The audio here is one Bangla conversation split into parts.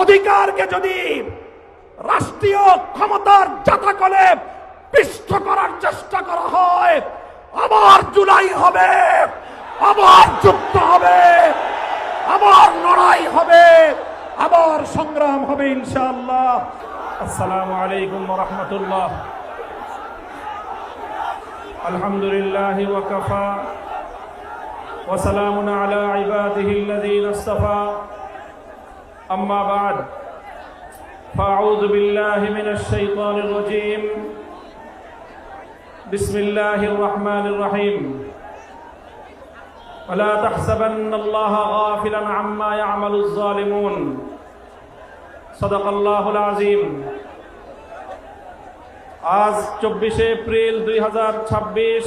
অধিকারকে যদি রাষ্ট্রীয় ক্ষমতার জাতাকলে পিষ্ট করার চেষ্টা করা হয়, আবার জুলাই হবে, আবার যুদ্ধ হবে, আবার লড়াই হবে, আবার সংগ্রাম হবে ইনশাআল্লাহ। আসসালামু আলাইকুম ওয়া রাহমাতুল্লাহ। আলহামদুলিল্লাহি ওয়া কাফা ওয়া সালামুন আলা ইবাদিহিল্লাযীনা ইসতাফা। আম্মা বা'দ, ফাআউযু বিল্লাহি মিনাশ শাইতানির রাজীম। বিসমিল্লাহির রাহমানির রহিম। ولا تحسبن الله غافلا عما يعمل الظالمون صدق الله العظيم। আজ 24 এপ্রিল 2026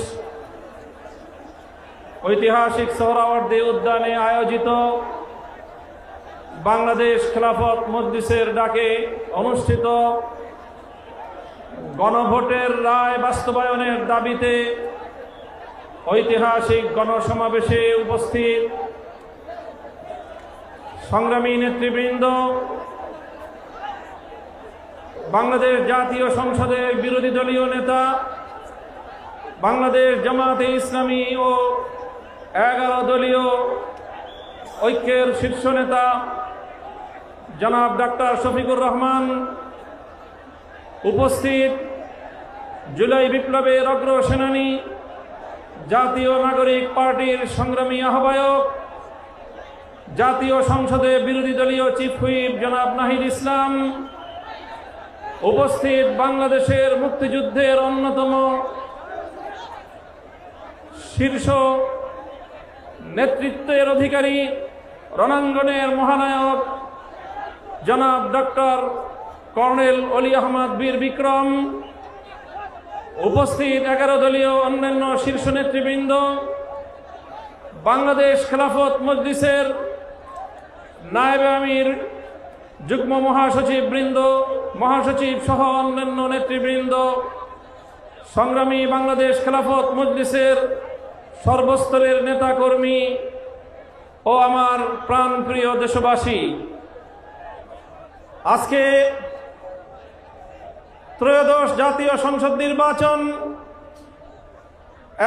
ঐতিহাসিক সোহরাওয়ার্দী উদ্যানে আয়োজিত বাংলাদেশ খেলাফত মজলিসের ডাকে অনুষ্ঠিত গণভোটের রায় বাস্তবায়নের দাবিতে ঐতিহাসিক গণসমাবেশে উপস্থিত সংগ্রামী নেতৃবৃন্দ, বাংলাদেশ জাতীয় সংসদের বিরোধী দলীয় নেতা, বাংলাদেশ জামাতে ইসলামী ও 11 দলীয় ঐক্যের শীর্ষ নেতা জনাব ডাক্তার শফিকুর রহমান, উপস্থিত জুলাই বিপ্লবের অগ্রসেনানী জাতীয় নাগরিক পার্টির সংগ্রামী আহ্বায়ক, জাতীয় সংসদে বিরোধী দলীয় চিফ হুইপ জনাব নাহিদ ইসলাম, উপস্থিত বাংলাদেশের মুক্তিযুদ্ধের অন্যতম শীর্ষ নেতৃত্বের অধিকারী, রণাঙ্গনের মহানায়ক জনাব ডক্টর কর্নেল অলি আহমদ বীর বিক্রম, উপস্থিত 11 দলীয় অন্যান্য শীর্ষ নেতৃবৃন্দ, বাংলাদেশ খেলাফত মজলিসের নায়েবে আমির, যুগ্ম মহাসচিব বৃন্দ, মহাসচিব সহ অন্যান্য নেতৃবৃন্দ, সংগ্রামী বাংলাদেশ খেলাফত মজলিসের সর্বস্তরের নেতাকর্মী ও আমার প্রাণপ্রিয় দেশবাসী, আজকে ত্রয়োদশ জাতীয় সংসদ নির্বাচন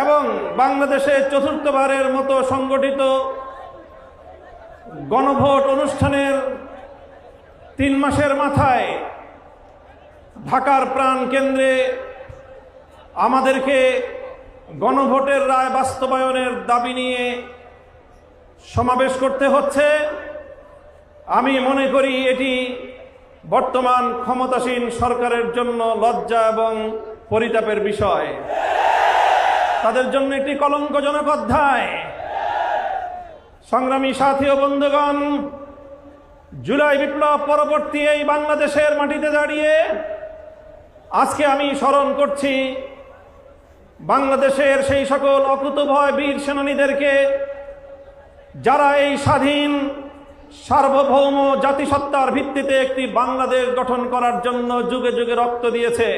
এবং বাংলাদেশে চতুর্থবারের মতো সংগঠিত গণভোট অনুষ্ঠানের 3 মাসের মাথায় ঢাকার প্রাণ কেন্দ্রে আমাদেরকে গণভোটের রায় বাস্তবায়নের দাবি নিয়ে সমাবেশ করতে হচ্ছে। আমি মনে করি এটি বর্তমান ক্ষমতাসীন সরকারের জন্য লজ্জা এবং পরিতাপের বিষয়, তাদের জন্য একটি কলঙ্কজনক অধ্যায়। সংগ্রামী সাথী ও বন্ধুগণ, জুলাই বিপ্লব পরবর্তী এই বাংলাদেশের মাটিতে দাঁড়িয়ে আজকে আমি স্মরণ করছি বাংলাদেশের সেই সকল অকুতোভয় বীর সেনানীদেরকে যারা এই স্বাধীন সার্বভৌম জাতিসত্তার ভিত্তিতে একটি বাংলাদেশ গঠন করার জন্য যুগে যুগে রক্ত দিয়েছে।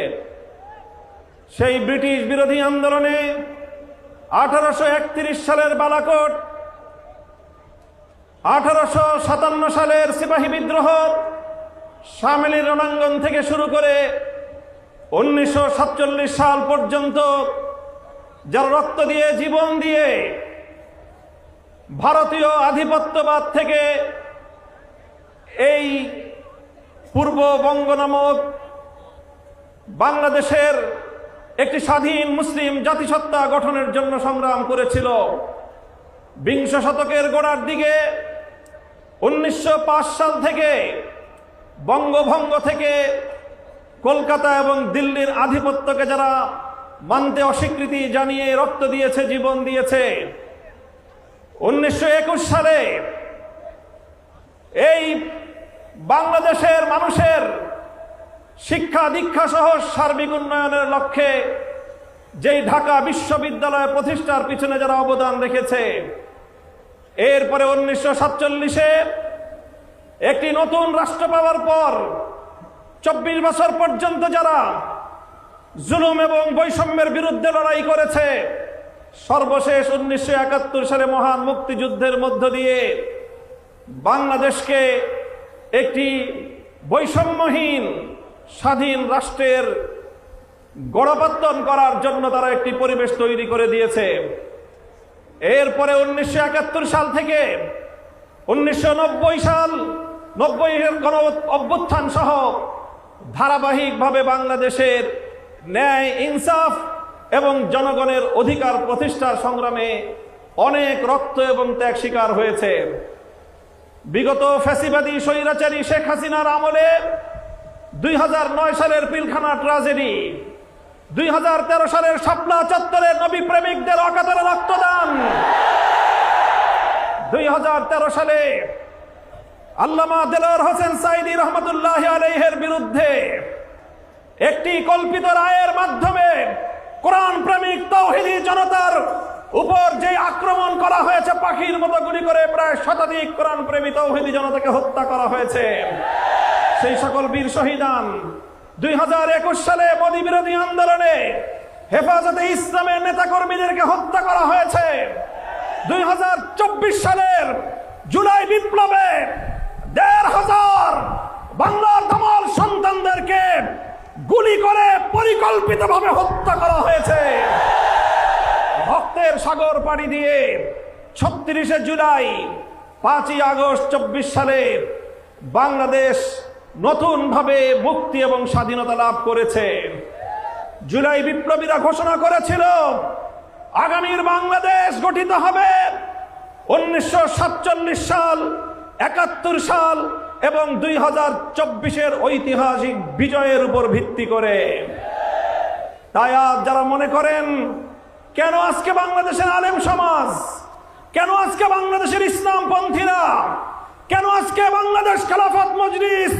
সেই ব্রিটিশ বিরোধী আন্দোলনে 1831 সালের বালাকোট, 1857 সালের সিপাহী বিদ্রোহ, শামেলির রণাঙ্গন থেকে শুরু করে 1947 সাল পর্যন্ত যারা রক্ত দিয়ে, জীবন দিয়ে ভারতীয় আধিপত্যবাদ থেকে এই পূর্ববঙ্গ নামক বাংলাদেশের একটি স্বাধীন মুসলিম জাতিসত্তা গঠনের জন্য সংগ্রাম করেছিল। বিংশ শতকের গোড়ার দিকে 1905 সাল থেকে বঙ্গভঙ্গ থেকে কলকাতা এবং দিল্লির আধিপত্যকে যারা মানতে অস্বীকৃতি জানিয়ে রক্ত দিয়েছে, জীবন দিয়েছে, 1921 সালে এই বাংলাদেশের মানুষের শিক্ষা দীক্ষা সহ সার্বিক উন্নয়নের লক্ষ্যে যেই ঢাকা বিশ্ববিদ্যালয় প্রতিষ্ঠার পিছনে যারা অবদান রেখেছে, এরপরে 1947-এ একটি নতুন রাষ্ট্র পাওয়ার পর 24 বছর পর্যন্ত যারা জুলুম এবং বৈষম্যের বিরুদ্ধে লড়াই করেছে, সর্বশেষ 1971 সালে মহান মুক্তিযুদ্ধের মধ্য দিয়ে বাংলাদেশকে একটি বৈষম্যহীন স্বাধীন রাষ্ট্রের গড়াপত্তন করার জন্য তারা একটি পরিবেশ তৈরি করে দিয়েছে। এরপরে 1971 সাল থেকে 1990 সাল 90-এর গণ অভ্যুত্থান সহ ধারাবাহিকভাবে বাংলাদেশের ন্যায়, ইনসাফ এবং জনগণের অধিকার প্রতিষ্ঠার সংগ্রামে অনেক রক্ত এবং ত্যাগ স্বীকার হয়েছে। বিগত ফ্যাসিবাদী স্বৈরাচারী শেখ হাসিনার আমলে 2009 সালের পিলখানা ট্রাজেডি, 2013 সালের শাপলা চত্বরের নবী প্রেমিকদের অকাতরে রক্তদান, 2013 সালে আল্লামা দেলোয়ার হোসেন সাঈদী রহমতুল্লাহ আলাইহির বিরুদ্ধে একটি কল্পিত রায়ের মাধ্যমে কোরআন প্রেমিক তাওহীদি জনতার উপর যে আক্রমণ করা হয়েছে, পাখির মতো গুলি করে প্রায় শতাধিক কোরআন প্রেমী তাওহীদি জনতাকে হত্যা করা হয়েছে। সেই সকল বীর শহীদান 2021 সালে মোদী বিরোধী আন্দোলনে হেফাজতে ইসলামের নেতাকর্মীদেরকে হত্যা করা হয়েছে। 2024 সালের জুলাই বিপ্লবে 1,500 বাংলার দামাল সন্তানদেরকে গুলি করে পরিকল্পিতভাবে হত্যা করা হয়েছে। রক্তের সাগর পাড়ি দিয়ে 36শে জুলাই 5ই আগস্ট 24 সালে বাংলাদেশ নতুনভাবে মুক্তি এবং স্বাধীনতা লাভ করেছে। জুলাই বিপ্লবীরা ঘোষণা করেছিল আগামীর বাংলাদেশ গঠিত হবে 1947 সাল, 71 সাল এবং 2024-এর ঐতিহাসিক বিজয়ের উপর ভিত্তি করে। তাই আজ যারা মনে করেন কেন আজকে বাংলাদেশের আলেম সমাজ, কেন আজকে বাংলাদেশের ইসলামপন্থীরা, কেন আজকে বাংলাদেশ খেলাফত মজলিস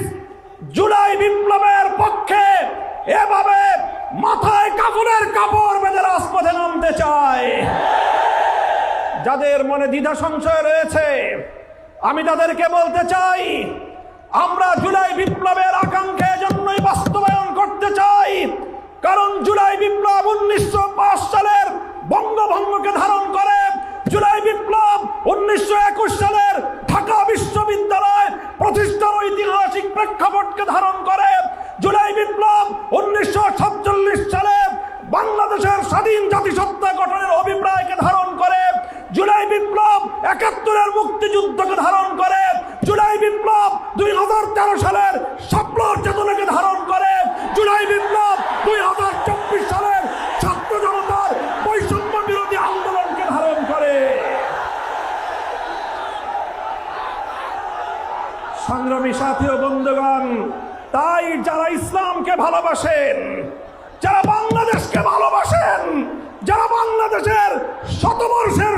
জুলাই বিপ্লবের পক্ষে এভাবে মাথায় কাপড়ের কাপড় বেঁধে রাজপথে নামতে চায়, যাদের মনে দ্বিধা সংশয় রয়েছে, আমি তাদেরকে বলতে চাই আমরা জুলাই বিপ্লবের আকাঙ্ক্ষা জন্যই বাস্তবায়ন করতে চাই। কারণ জুলাই বিপ্লব 1905 সালের বঙ্গভঙ্গকে ধারণ করে, জুলাই বিপ্লব 1921 সালের ঢাকা বিশ্ববিদ্যালয় প্রতিষ্ঠার ঐতিহাসিক প্রেক্ষাপটকে ধারণ করে, জুলাই বিপ্লব 1947 সালে বাংলাদেশের স্বাধীন জাতিসত্তা গঠনের অভিপ্রায়কে ধারণ করে, জুলাই বিপ্লব 71-এর মুক্তিযুদ্ধকে ধারণ করে, জুলাই বিপ্লব 2013 সালের শাপলার চেতনাকে ধারণ করে, জুলাই বিপ্লব 2024 সালের ছাত্র জনতার বৈষম্য বিরোধী আন্দোলনকে ধারণ করে। সংগ্রামী সাথী ও বন্ধুগণ, তাই যারা ইসলামকে ভালোবাসেন, যারা বাংলাদেশকে ভালোবাসেন, যারা বাংলাদেশের শতবর্ষের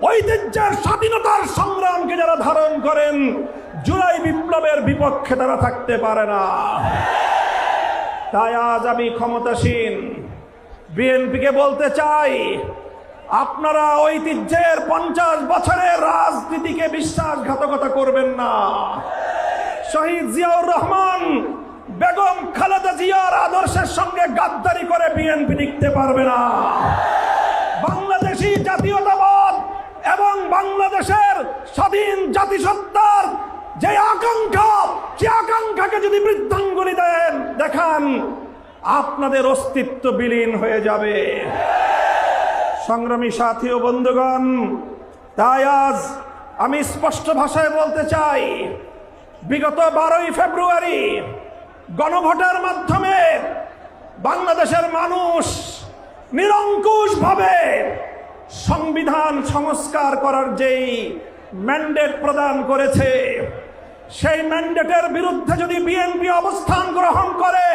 ঐতিহ্যের স্বাধীনতার সংগ্রামকে যারা ধারণ করেন, জুলাই বিপ্লবের বিপক্ষে তারা থাকতে পারে না। তাই আজ আমি ক্ষমতাসীন বিএনপিকে বলতে চাই, আপনারা ঐতিহ্যের 50 বছরের রাজনীতিকে বিশ্বাসঘাতকতা করবেন না। শহীদ জিয়াউর রহমান, বেগম খালেদা জিয়ার আদর্শের সঙ্গে গাদ্দারি করে বিএনপি টিকতে পারবে না। বাংলাদেশি জাতীয়তাবাদ এবং বাংলাদেশের স্বাধীন জাতিসত্তার যে আকাঙ্ক্ষা, সে আকাঙ্ক্ষাকে যদি বৃদ্ধাঙ্গুলি দেখান, আপনাদের অস্তিত্ব বিলীন হয়ে যাবে। সংগ্রামী সাথী ও বন্ধুগণ, তাই আজ আমি স্পষ্ট ভাষায় বলতে চাই, বিগত 12ই ফেব্রুয়ারি গণভোটের মাধ্যমে বাংলাদেশের মানুষ নিরঙ্কুশভাবে সংবিধান সংস্কার করার যেই ম্যান্ডেট প্রদান করেছে, সেই ম্যান্ডেটের বিরুদ্ধে যদি বিএনপি অবস্থান গ্রহণ করে,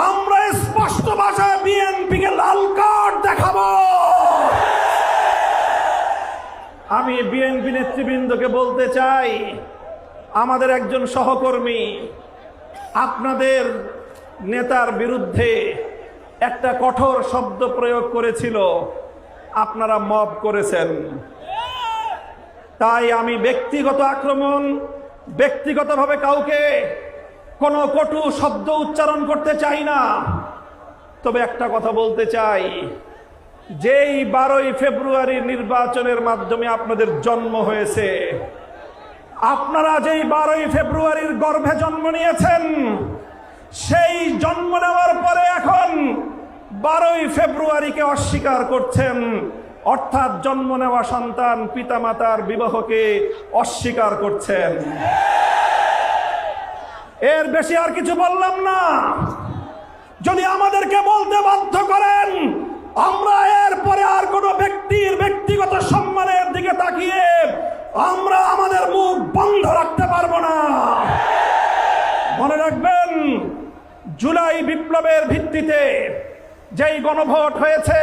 আমরা স্পষ্ট ভাষায় বিএনপিকে লাল কার্ড দেখাবো। আমি বিএনপি নেতৃবৃন্দকে বলতে চাই, আমাদের একজন সহকর্মী আপনাদের নেতার বিরুদ্ধে একটা কঠোর শব্দ প্রয়োগ করেছিল, আপনারা মব করেছেন। তাই আমি ব্যক্তিগত আক্রমণ, ব্যক্তিগতভাবে কাউকে কোনো কটু শব্দ উচ্চারণ করতে চাই না। তবে একটা কথা বলতে চাই, যেই 12ই ফেব্রুয়ারি নির্বাচনের মাধ্যমে আপনাদের জন্ম হয়েছে, আপনারা যেই 12ই ফেব্রুয়ারির গর্ভে জন্ম নিয়েছেন, সেই জন্ম নেওয়ার পরে এখন 12ই ফেব্রুয়ারিকে অস্বীকার করছেন, অর্থাৎ জন্ম নেওয়া সন্তান পিতামাতার বিবাহকে অস্বীকার করছেন। এর বেশি আর কিছু বললাম না। যদি আমাদেরকে বলতে বাধ্য করেন, আমরা এরপরে আর কোনো ব্যক্তির ব্যক্তিগত সম্মানের দিকে তাকিয়ে আমরা আমাদের মুখ বন্ধ রাখতে পারবো না। মনে রাখবেন, জুলাই বিপ্লবের ভিত্তিতে যেই গণভোট হয়েছে,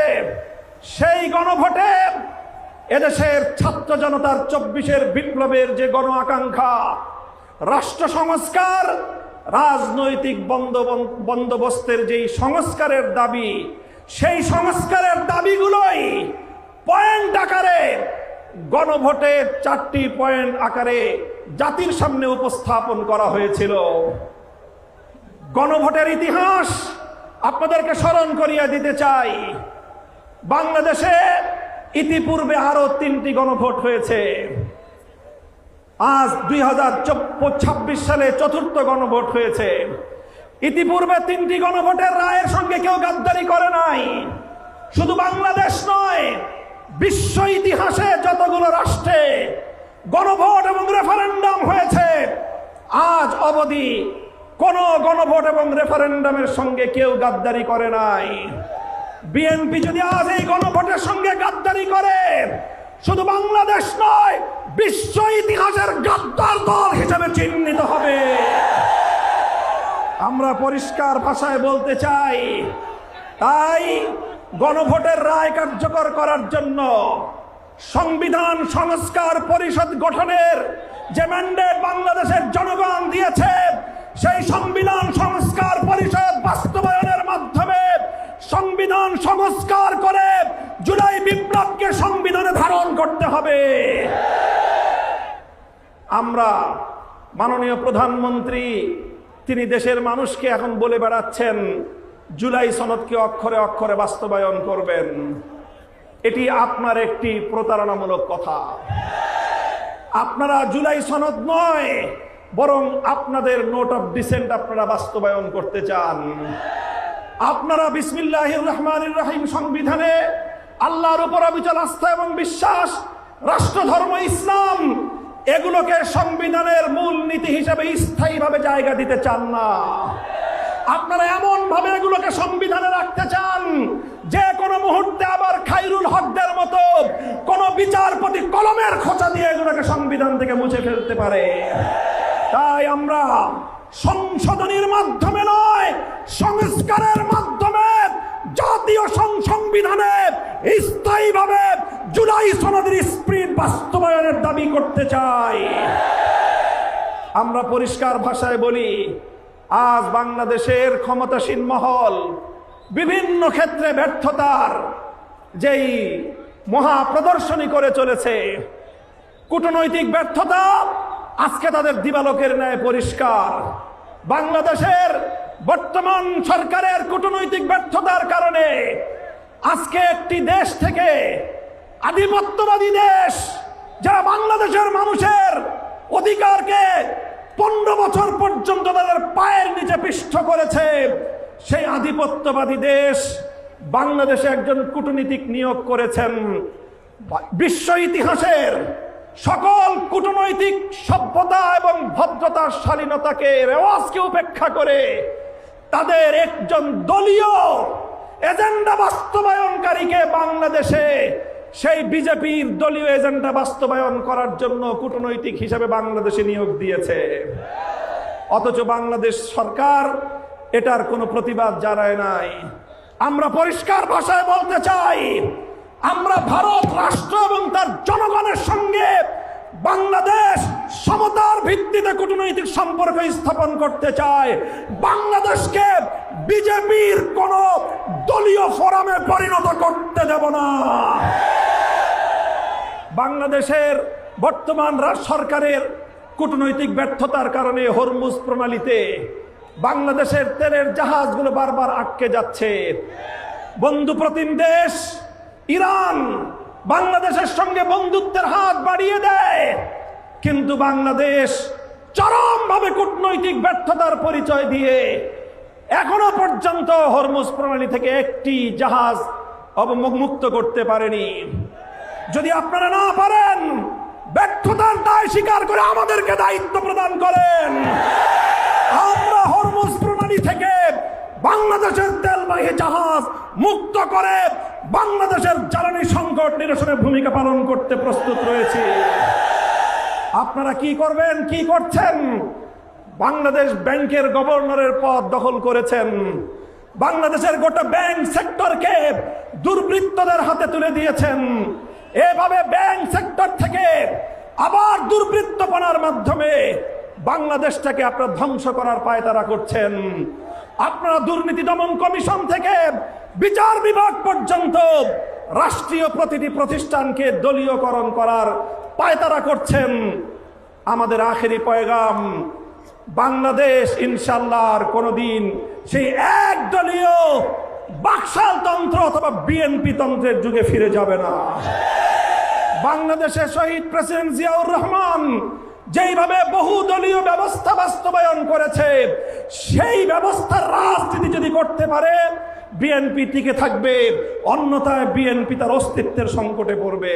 সেই গণভোটে এদেশের ছাত্র জনতার 24-এর বিপ্লবের যে গণ আকাঙ্ক্ষা, রাষ্ট্র সংস্কার, রাজনৈতিক বন্দোবস্তের যেই সংস্কারের দাবি, সেই সংস্কারের দাবিগুলোই পয়েন্ট আকারে গণভোটে 4টি পয়েন্ট আকারে জাতির সামনে উপস্থাপন করা হয়েছিল। গণভোটের ইতিহাস আপনাদেরকে স্মরণ করিয়ে দিতে চাই। বাংলাদেশে ইতিপূর্বে আরো 3টি গণভোট হয়েছে। আজ 2026 সালে 4র্থ গণভোট হয়েছে। ইতিপূর্বে 3টি গণভোটের রায়ের সঙ্গে কেউ গাদ্দারি করে নাই। শুধু বাংলাদেশ নয়, বিশ্ব ইতিহাসে যতগুলো রাষ্ট্রে গণভোট এবং রেফারেন্ডাম হয়েছে, আজ অবধি কোন গণভোট এবং রেফারেন্ডামের সঙ্গে কেউ গাদ্দারি করে নাই। বিএনপি যদি আজ এই গণভোটের সঙ্গে গাদ্দারি করে, শুধু বাংলাদেশ নয়, বিশ্ব ইতিহাসের গাদ্দার দল হিসেবে চিহ্নিত হবে। আমরা পরিষ্কার ভাষায় বলতে চাই, তাই গণভোটের রায় কার্যকর করার জন্য সংবিধান সংস্কার পরিষদ গঠনের যে ম্যান্ডেট বাংলাদেশের জনগণ দিয়েছে, সেই সংবিধান সংস্কার পরিষদ বাস্তবায়নের মাধ্যমে সংবিধান সংস্কার করে জুলাই বিপ্লবকে সংবিধানে ধারণ করতে হবে। আমরা মাননীয় প্রধানমন্ত্রী, তিনি দেশের মানুষকে এখন বলে বেড়াচ্ছেন জুলাই সনদকে অক্ষরে অক্ষরে বাস্তবায়ন করবেন। এটি আপনার একটি প্রতারণামূলক কথা। আপনারা জুলাই সনদ নয়, বরং আপনাদের নোট অফ ডিসেন্ট আপনারা বাস্তবায়ন করতে চান। আপনারা বিসমিল্লাহির রহমানির রহিম সংবিধানে আল্লাহর উপর অবিচল আস্থা এবং বিশ্বাস, রাষ্ট্র ধর্ম ইসলাম, এগুলোকে সংবিধানের মূল নীতি হিসেবে স্থায়ীভাবে জায়গা দিতে চান না। আপনারা এমন ভাবে এগুলোকে সংবিধানে রাখতে চান যে কোনো মুহূর্তে আবার খায়রুল হকদের মতো কোন বিচারপতি কলমের খোঁচা দিয়ে এগুলোকে সংবিধান থেকে মুছে ফেলতে পারে। তাই আমরা সংশোধনীর মাধ্যমে নয়, সংস্কারের মাধ্যমে জাতীয় সংবিধানে স্থায়ীভাবে জুলাই সনদের স্পিরিট বাস্তবায়নের দাবি করতে চাই। আমরা পরিষ্কার ভাষায় বলি, আজ বাংলাদেশের ক্ষমতাসীন মহল বিভিন্ন ক্ষেত্রে ব্যর্থতার যেই মহা প্রদর্শনী করে চলেছে, কূটনৈতিক ব্যর্থতা আজকে তাদের দিবালোকের ন্যায় পরিষ্কার। বাংলাদেশের বর্তমান সরকারের কূটনৈতিক ব্যর্থতার কারণে আজকে একটি দেশ থেকে, আধিপত্যবাদী দেশ যারা বাংলাদেশের মানুষের অধিকারকে 15 বছর পর্যন্ত তাদের পায়ের নিচে পিষ্ট করেছে, সেই আধিপত্যবাদী দেশ বাংলাদেশে একজন কূটনীতিক নিয়োগ করেছেন। বিশ্ব ইতিহাসের সকল কূটনৈতিক সভ্যতা এবং ভদ্রতার শালীনতাকে, রেওয়াজকে উপেক্ষা করে তাদের একজন দলীয় এজেন্ডা বাস্তবায়নকারীকে বাংলাদেশে সেই বিজেপির দলীয় এজেন্ডা বাস্তবায়ন করার জন্য কূটনৈতিক হিসেবে বাংলাদেশে নিয়োগ দিয়েছে। অথচ বাংলাদেশ সরকার এটার কোনো প্রতিবাদ জানায় নাই। আমরা পরিষ্কার ভাষায় বলতে চাই, আমরা ভারত রাষ্ট্র এবং তার জনগণের সঙ্গে বাংলাদেশ সমতার ভিত্তিতে কূটনৈতিক সম্পর্ক স্থাপন করতে চায়। বাংলাদেশকে বিজেপির কোন দলীয় ফোরামে পরিণত করতে দেব না। বাংলাদেশের বর্তমান সরকারের কূটনৈতিক ব্যর্থতার কারণে হরমুজ প্রণালীতে বাংলাদেশের তেলের জাহাজগুলো বারবার আটকে যাচ্ছে। বন্ধু প্রতিম দেশ ইরান বাংলাদেশের সঙ্গে বন্ধুত্বের হাত বাড়িয়ে দেয়, কিন্তু বাংলাদেশ চরমভাবে কূটনৈতিক ব্যর্থতার পরিচয় দিয়ে এখনো পর্যন্ত হরমুজ প্রণালী থেকে একটি জাহাজ অবমুক্ত করতে পারেনি। যদি আপনারা না পারেন, ব্যর্থতার দায় স্বীকার করে আমাদেরকে দায়িত্ব প্রদান করেন। আমরা হরমুজ প্রণালী থেকে বাংলাদেশের তেলবাহী জাহাজ মুক্ত করে বাংলাদেশের জ্বালানি সংকট নিরসনে ভূমিকা পালন করতে প্রস্তুত রয়েছে। আপনারা কি করবেন, কি করছেন? বাংলাদেশ ব্যাংকের গভর্নরের পদ দখল করেছেন। বাংলাদেশের গোটা ব্যাংক সেক্টরকে দুর্বৃত্তদের হাতে তুলে দিয়েছেন। এভাবে ব্যাংক সেক্টর থেকে আবার দুর্বৃত্তপনার মাধ্যমে বাংলাদেশটাকে আপনারা ধ্বংস করার পায়তারা করছেন। আপনারা দুর্নীতি দমন কমিশন থেকে বিচার বিভাগ পর্যন্ত রাষ্ট্রীয় প্রতিটি প্রতিষ্ঠানকে দলীয়করণ করার পায়তারা করছেন। আমাদের আখেরি পয়গাম, বাংলাদেশ ইনশাআল্লাহ আর কোনোদিন সেই একদলীয় বাকশাল তন্ত্র অথবা বিএনপি তন্ত্রের যুগে ফিরে যাবে না। বাংলাদেশের শহীদ প্রেসিডেন্ট জিয়াউর রহমান যেইভাবে বহুদলীয় ব্যবস্থা বাস্তবায়ন করেছে, সেই ব্যবস্থার রাজনীতি যদি করতে পারে বিএনপি টিকে থাকবে, অন্যথায় বিএনপি তার অস্তিত্বের সংকটে পড়বে।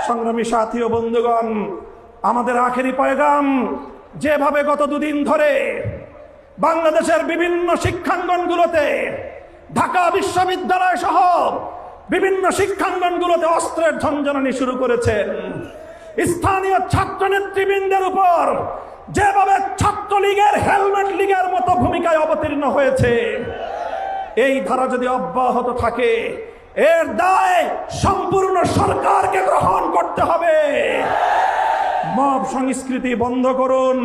সংগ্রামী সাথী ও বন্ধুগণ, আমাদের আখেরি পয়গাম, যেভাবে গত দুদিন ধরে বাংলাদেশের বিভিন্ন শিক্ষাঙ্গনগুলোতে, ঢাকা বিশ্ববিদ্যালয় সহ বিভিন্ন শিক্ষাঙ্গনগুলোতে অস্ত্রের ঝঞ্ঝনানি শুরু করেছেন, স্থানীয় ছাত্র নেতৃবৃন্দের উপর যেভাবে ছাত্রলীগের হেলমেট লীগের মতো ভূমিকায় অবতীর্ণ হয়েছে, এই ধারা যদি অব্যাহত থাকে এর দায় সম্পূর্ণ সরকারকে গ্রহণ করতে হবে। মব সংস্কৃতি বন্ধ করুন,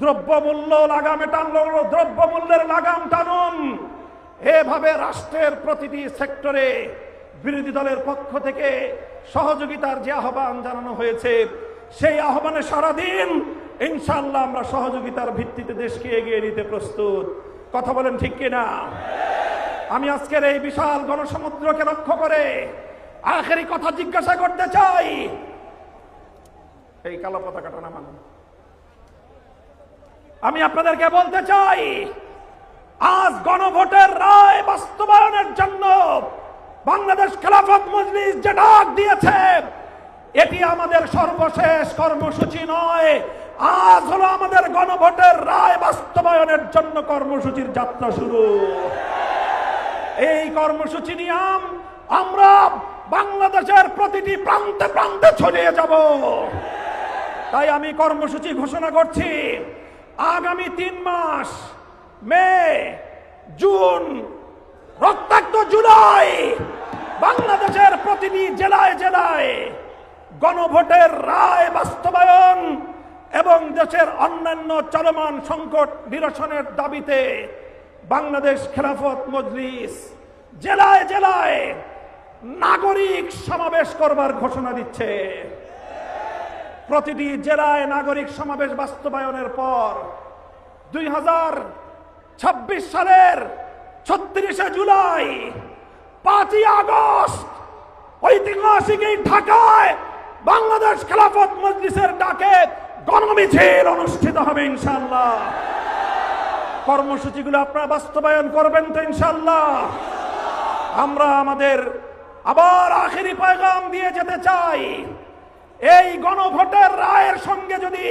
দ্রব্যমূল্য লাগামে টানল, দ্রব্যমূল্যের লাগাম টানুন। এভাবে রাষ্ট্রের প্রতিটি সেক্টরে বিরোধী দলের পক্ষ থেকে সহযোগিতার যে আহ্বান জানানো হয়েছে, সেই আহ্বানে সারাদিন ইনশাআল্লাহ আমরা সহযোগিতার ভিত্তিতে দেশকে এগিয়ে নিতে প্রস্তুত। কথা বলেন ঠিক কিনা? আমি আজকের এই বিশাল গণসমুদ্রকে লক্ষ্য করে আখেরি কথা জিজ্ঞাসা করতে চাই। এই কালো পতাকাটা নামান। আমি আপনাদেরকে বলতে চাই, আজ গণভোটের রায় বাস্তবায়নের জন্য বাংলাদেশ খেলাফত মজলিস যে ডাক দিয়েছে, এটি আমাদের সর্বশেষ কর্মসূচি নয়। আজ হলো আমাদের গণভোটের রায় বাস্তবায়নের জন্য কর্মসূচির যাত্রা শুরু। এই কর্মসূচি নিয়ে আমরা বাংলাদেশের প্রতিটি প্রান্তে প্রান্তে ছড়িয়ে যাব। তাই আমি কর্মসূচি ঘোষণা করছি, আগামী 3 মাস, মে, জুন, রক্তাক্ত জুলাই, বাংলাদেশের প্রতিটি জেলায় জেলায় গণভোটের রায় বাস্তবায়ন এবং দেশের অন্যান্য চলমান সংকট নিরসনের দাবিতে বাংলাদেশ খেলাফত মজলিস জেলায় জেলায় নাগরিক সমাবেশ করবার ঘোষণা দিচ্ছে। প্রতিটি জেলায় নাগরিক সমাবেশ বাস্তবায়নের পর 2026 সালের 36শে জুলাই, 5ই আগস্ট ঐতিহাসিক এই ঢাকায় বাংলাদেশ খেলাফত মজলিসের ডাকে গণমিছিল অনুষ্ঠিত হবে ইনশাআল্লাহ। কর্মসূচিগুলো আপনারা বাস্তবায়ন করবেন তো ইনশাআল্লাহ? আমরা আমাদের আবার আখেরি পয়গাম দিয়ে যেতে চাই, এই গণভোটের রায়ের সঙ্গে যদি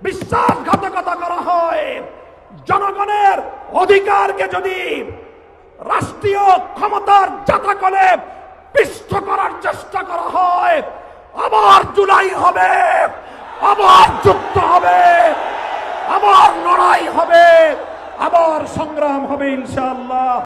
বিশ্বাসঘাতকতা করা হয়, জনগণের অধিকারকে যদি রাষ্ট্রীয় ক্ষমতার জাতাকলে পিষ্ট করার চেষ্টা করা হয়, আবার জুলাই হবে, আবার যুদ্ধ হবে, আবার লড়াই হবে, আবার সংগ্রাম হবে ইনশাআল্লাহ।